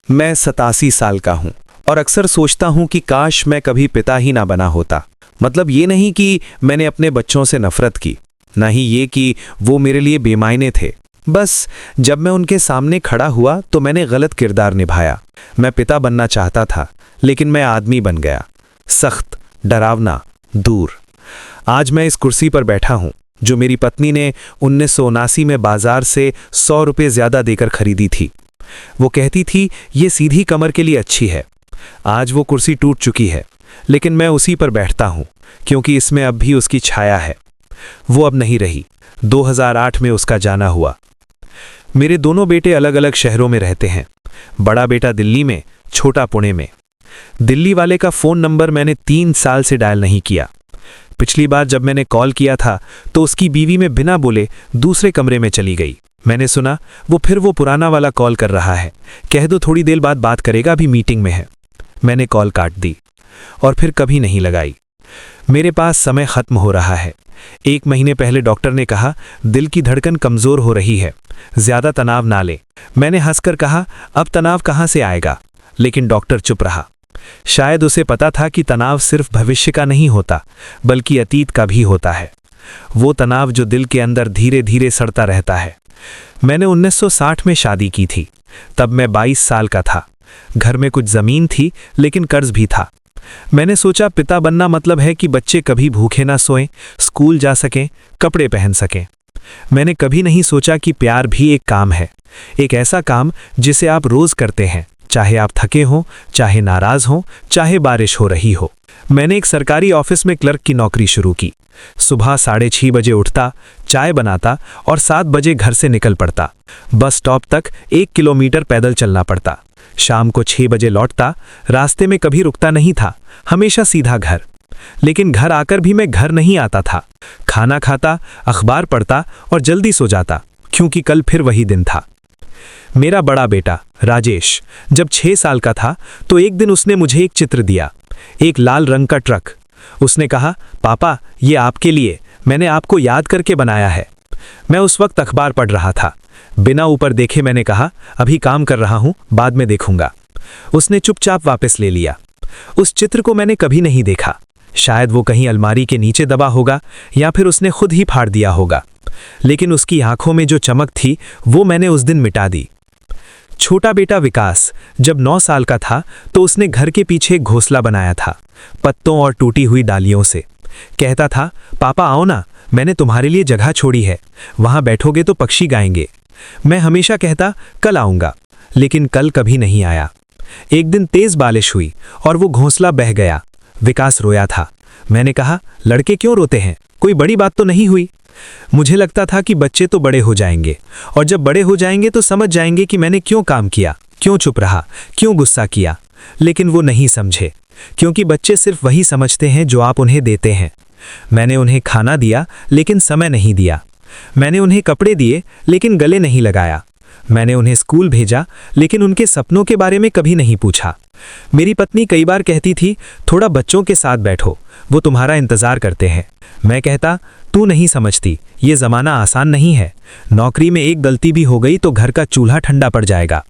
मैं 87 साल का हूं और अक्सर सोचता हूं कि काश मैं कभी पिता ही ना बना होता। मतलब ये नहीं कि मैंने अपने बच्चों से नफरत की, ना ही ये कि वो मेरे लिए बेमायने थे। बस जब मैं उनके सामने खड़ा हुआ तो मैंने गलत किरदार निभाया। मैं पिता बनना चाहता था, लेकिन मैं आदमी बन गया, सख्त, डरावना, दूर। आज मैं इस कुर्सी पर बैठा हूं जो मेरी पत्नी ने 1979 में बाजार से 100 रुपये ज्यादा देकर खरीदी थी। वो कहती थी ये सीधी कमर के लिए अच्छी है। आज वो कुर्सी टूट चुकी है, लेकिन मैं उसी पर बैठता हूं क्योंकि इसमें अब भी उसकी छाया है। वो अब नहीं रही। 2008 में उसका जाना हुआ। मेरे दोनों बेटे अलग अलग शहरों में रहते हैं। बड़ा बेटा दिल्ली में, छोटा पुणे में। दिल्ली वाले का फ़ोन नंबर मैंने 3 साल से डायल नहीं किया। पिछली बार जब मैंने कॉल किया था तो उसकी बीवी में बिना बोले दूसरे कमरे में चली गई। मैंने सुना वो पुराना वाला कॉल कर रहा है, कह दो थोड़ी देर बाद बात करेगा, अभी मीटिंग में है। मैंने कॉल काट दी और फिर कभी नहीं लगाई। मेरे पास समय खत्म हो रहा है। 1 महीने पहले डॉक्टर ने कहा दिल की धड़कन कमजोर हो रही है, ज्यादा तनाव ना ले। मैंने हंसकर कहा अब तनाव कहां से आएगा, लेकिन डॉक्टर चुप रहा। शायद उसे पता था कि तनाव सिर्फ भविष्य का नहीं होता, बल्कि अतीत का भी होता है। वो तनाव जो दिल के अंदर धीरे धीरे सड़ता रहता है। मैंने 1960 में शादी की थी। तब मैं 22 साल का था। घर में कुछ जमीन थी, लेकिन कर्ज भी था। मैंने सोचा पिता बनना मतलब है कि बच्चे कभी भूखे ना सोएं, स्कूल जा सकें, कपड़े पहन सकें। मैंने कभी नहीं सोचा कि प्यार भी एक काम है, एक ऐसा काम जिसे आप रोज करते हैं, चाहे आप थके हों, चाहे नाराज हों, चाहे बारिश हो रही हो। मैंने एक सरकारी ऑफिस में क्लर्क की नौकरी शुरू की। सुबह 6:30 बजे उठता, चाय बनाता और 7 बजे घर से निकल पड़ता। बस स्टॉप तक 1 किलोमीटर पैदल चलना पड़ता। शाम को 6 बजे लौटता। रास्ते में कभी रुकता नहीं था, हमेशा सीधा घर। लेकिन घर आकर भी मैं घर नहीं आता था। खाना खाता, अखबार पढ़ता और जल्दी सो जाता, क्योंकि कल फिर वही दिन था। मेरा बड़ा बेटा राजेश जब 6 साल का था तो एक दिन उसने मुझे एक चित्र दिया, एक लाल रंग का ट्रक। उसने कहा पापा ये आपके लिए, मैंने आपको याद करके बनाया है। मैं उस वक्त अखबार पढ़ रहा था। बिना ऊपर देखे मैंने कहा अभी काम कर रहा हूं, बाद में देखूंगा। उसने चुपचाप वापस ले लिया। उस चित्र को मैंने कभी नहीं देखा। शायद वो कहीं अलमारी के नीचे दबा होगा या फिर उसने खुद ही फाड़ दिया होगा, लेकिन उसकी आंखों में जो चमक थी वो मैंने उस दिन मिटा दी। छोटा बेटा विकास जब 9 साल का था तो उसने घर के पीछे एक घोंसला बनाया था, पत्तों और टूटी हुई डालियों से। कहता था पापा आओ ना, मैंने तुम्हारे लिए जगह छोड़ी है, वहां बैठोगे तो पक्षी गाएंगे। मैं हमेशा कहता कल आऊंगा, लेकिन कल कभी नहीं आया। एक दिन तेज बारिश हुई और वो घोंसला बह गया। विकास रोया था। मैंने कहा लड़के क्यों रोते हैं, कोई बड़ी बात तो नहीं हुई। मुझे लगता था कि बच्चे तो बड़े हो जाएंगे और जब बड़े हो जाएंगे तो समझ जाएंगे कि मैंने क्यों काम किया, क्यों चुप रहा, क्यों गुस्सा किया। लेकिन वो नहीं समझे, क्योंकि बच्चे सिर्फ वही समझते हैं जो आप उन्हें देते हैं। मैंने उन्हें खाना दिया, लेकिन समय नहीं दिया। मैंने उन्हें कपड़े दिए, लेकिन गले नहीं लगाया। मैंने उन्हें स्कूल भेजा, लेकिन उनके सपनों के बारे में कभी नहीं पूछा। मेरी पत्नी कई बार कहती थी थोड़ा बच्चों के साथ बैठो, वो तुम्हारा इंतजार करते हैं। मैं कहता तू नहीं समझती, ये ज़माना आसान नहीं है। नौकरी में एक गलती भी हो गई तो घर का चूल्हा ठंडा पड़ जाएगा।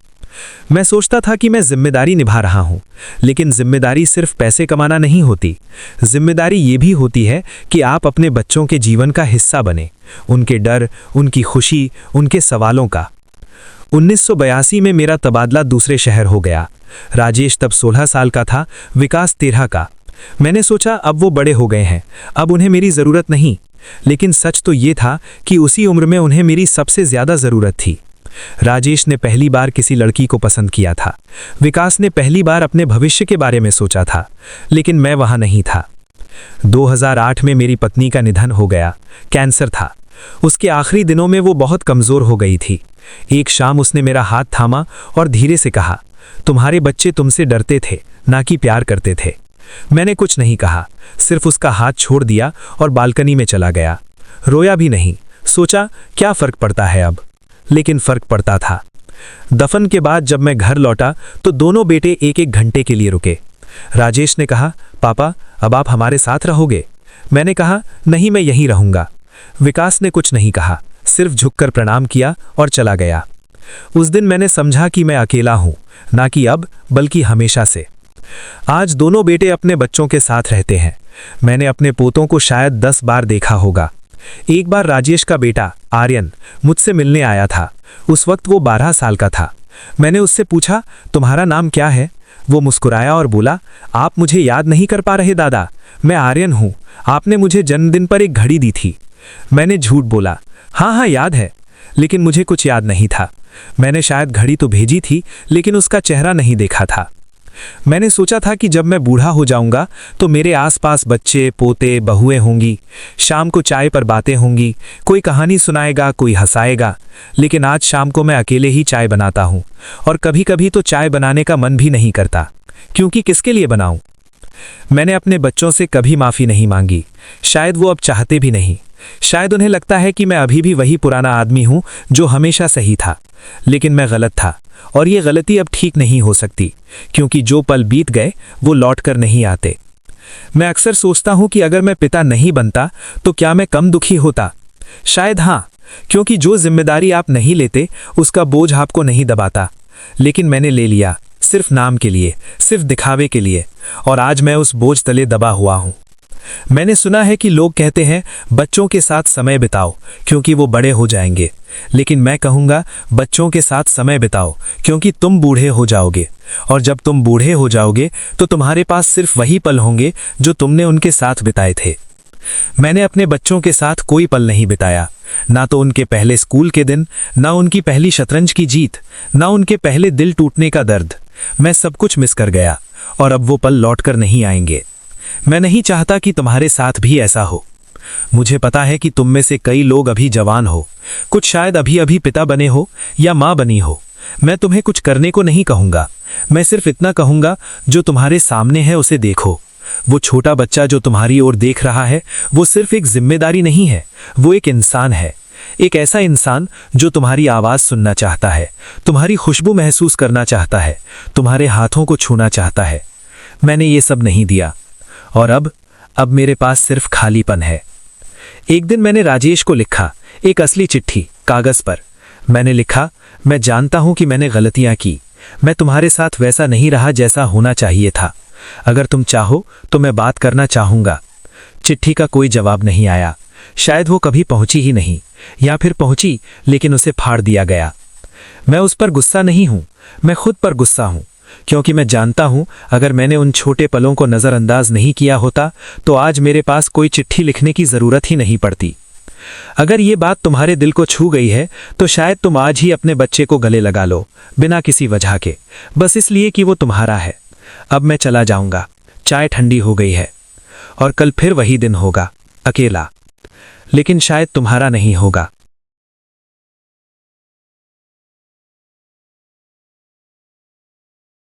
मैं सोचता था कि मैं जिम्मेदारी निभा रहा हूं, लेकिन जिम्मेदारी सिर्फ पैसे कमाना नहीं होती। जिम्मेदारी ये भी होती है कि आप अपने बच्चों के जीवन का हिस्सा बने, उनके डर, उनकी खुशी, उनके सवालों का। 1982 में मेरा तबादला दूसरे शहर हो गया। राजेश तब 16 साल का था, विकास 13 का। मैंने सोचा अब वो बड़े हो गए हैं, अब उन्हें मेरी ज़रूरत नहीं। लेकिन सच तो ये था कि उसी उम्र में उन्हें मेरी सबसे ज़्यादा ज़रूरत थी। राजेश ने पहली बार किसी लड़की को पसंद किया था। विकास ने पहली बार अपने भविष्य के बारे में सोचा था, लेकिन मैं वहाँ नहीं था। 2008 में मेरी पत्नी का निधन हो गया। कैंसर था। उसके आखिरी दिनों में वो बहुत कमज़ोर हो गई थी। एक शाम उसने मेरा हाथ थामा और धीरे से कहा तुम्हारे बच्चे तुमसे डरते थे, ना कि प्यार करते थे। मैंने कुछ नहीं कहा, सिर्फ उसका हाथ छोड़ दिया और बालकनी में चला गया। रोया भी नहीं, सोचा क्या फ़र्क पड़ता है अब। लेकिन फ़र्क पड़ता था। दफन के बाद जब मैं घर लौटा तो दोनों बेटे 1-1 घंटे के लिए रुके। राजेश ने कहा पापा अब आप हमारे साथ रहोगे। मैंने कहा नहीं, मैं यहीं रहूँगा। विकास ने कुछ नहीं कहा, सिर्फ झुककर प्रणाम किया और चला गया। उस दिन मैंने समझा कि मैं अकेला हूं, ना कि अब बल्कि हमेशा से। आज दोनों बेटे अपने बच्चों के साथ रहते हैं। मैंने अपने पोतों को शायद 10 बार देखा होगा। एक बार राजेश का बेटा आर्यन मुझसे मिलने आया था। उस वक्त वो 12 साल का था। मैंने उससे पूछा, तुम्हारा नाम क्या है? वो मुस्कुराया और बोला, आप मुझे याद नहीं कर पा रहे दादा, मैं आर्यन हूं। आपने मुझे जन्मदिन पर एक घड़ी दी थी। मैंने झूठ बोला, हाँ हाँ याद है, लेकिन मुझे कुछ याद नहीं था। मैंने शायद घड़ी तो भेजी थी, लेकिन उसका चेहरा नहीं देखा था। मैंने सोचा था कि जब मैं बूढ़ा हो जाऊंगा तो मेरे आसपास बच्चे, पोते, बहुएं होंगी। शाम को चाय पर बातें होंगी, कोई कहानी सुनाएगा, कोई हंसाएगा। लेकिन आज शाम को मैं अकेले ही चाय बनाता हूं, और कभी कभी तो चाय बनाने का मन भी नहीं करता, क्योंकि किसके लिए बनाऊं? मैंने अपने बच्चों से कभी माफ़ी नहीं मांगी। शायद वो अब चाहते भी नहीं। शायद उन्हें लगता है कि मैं अभी भी वही पुराना आदमी हूं जो हमेशा सही था। लेकिन मैं गलत था, और ये गलती अब ठीक नहीं हो सकती, क्योंकि जो पल बीत गए वो लौट कर नहीं आते। मैं अक्सर सोचता हूं कि अगर मैं पिता नहीं बनता तो क्या मैं कम दुखी होता? शायद हाँ, क्योंकि जो जिम्मेदारी आप नहीं लेते उसका बोझ आपको नहीं दबाता। लेकिन मैंने ले लिया, सिर्फ नाम के लिए, सिर्फ दिखावे के लिए, और आज मैं उस बोझ तले दबा हुआ हूं। मैंने सुना है कि लोग कहते हैं बच्चों के साथ समय बिताओ क्योंकि वो बड़े हो जाएंगे, लेकिन मैं कहूँगा बच्चों के साथ समय बिताओ क्योंकि तुम बूढ़े हो जाओगे, और जब तुम बूढ़े हो जाओगे तो तुम्हारे पास सिर्फ वही पल होंगे जो तुमने उनके साथ बिताए थे। मैंने अपने बच्चों के साथ कोई पल नहीं बिताया, ना तो उनके पहले स्कूल के दिन, ना उनकी पहली शतरंज की जीत, ना उनके पहले दिल टूटने का दर्द। मैं सब कुछ मिस कर गया, और अब वो पल लौट कर नहीं आएंगे। मैं नहीं चाहता कि तुम्हारे साथ भी ऐसा हो। मुझे पता है कि तुम में से कई लोग अभी जवान हो, कुछ शायद अभी अभी पिता बने हो या माँ बनी हो। मैं तुम्हें कुछ करने को नहीं कहूँगा, मैं सिर्फ इतना कहूँगा, जो तुम्हारे सामने है उसे देखो। वो छोटा बच्चा जो तुम्हारी ओर देख रहा है, वो सिर्फ एक जिम्मेदारी नहीं है, वो एक इंसान है। एक ऐसा इंसान जो तुम्हारी आवाज़ सुनना चाहता है, तुम्हारी खुशबू महसूस करना चाहता है, तुम्हारे हाथों को छूना चाहता है। मैंने ये सब नहीं दिया, और अब मेरे पास सिर्फ खालीपन है। एक दिन मैंने राजेश को लिखा, एक असली चिट्ठी कागज पर। मैंने लिखा, मैं जानता हूं कि मैंने गलतियां की। मैं तुम्हारे साथ वैसा नहीं रहा जैसा होना चाहिए था। अगर तुम चाहो तो मैं बात करना चाहूंगा। चिट्ठी का कोई जवाब नहीं आया। शायद वो कभी पहुंची ही नहीं, या फिर पहुंची लेकिन उसे फाड़ दिया गया। मैं उस पर गुस्सा नहीं हूं, मैं खुद पर गुस्सा हूं, क्योंकि मैं जानता हूं अगर मैंने उन छोटे पलों को नज़रअंदाज नहीं किया होता तो आज मेरे पास कोई चिट्ठी लिखने की ज़रूरत ही नहीं पड़ती। अगर ये बात तुम्हारे दिल को छू गई है तो शायद तुम आज ही अपने बच्चे को गले लगा लो, बिना किसी वजह के, बस इसलिए कि वो तुम्हारा है। अब मैं चला जाऊंगा, चाय ठंडी हो गई है, और कल फिर वही दिन होगा, अकेला। लेकिन शायद तुम्हारा नहीं होगा।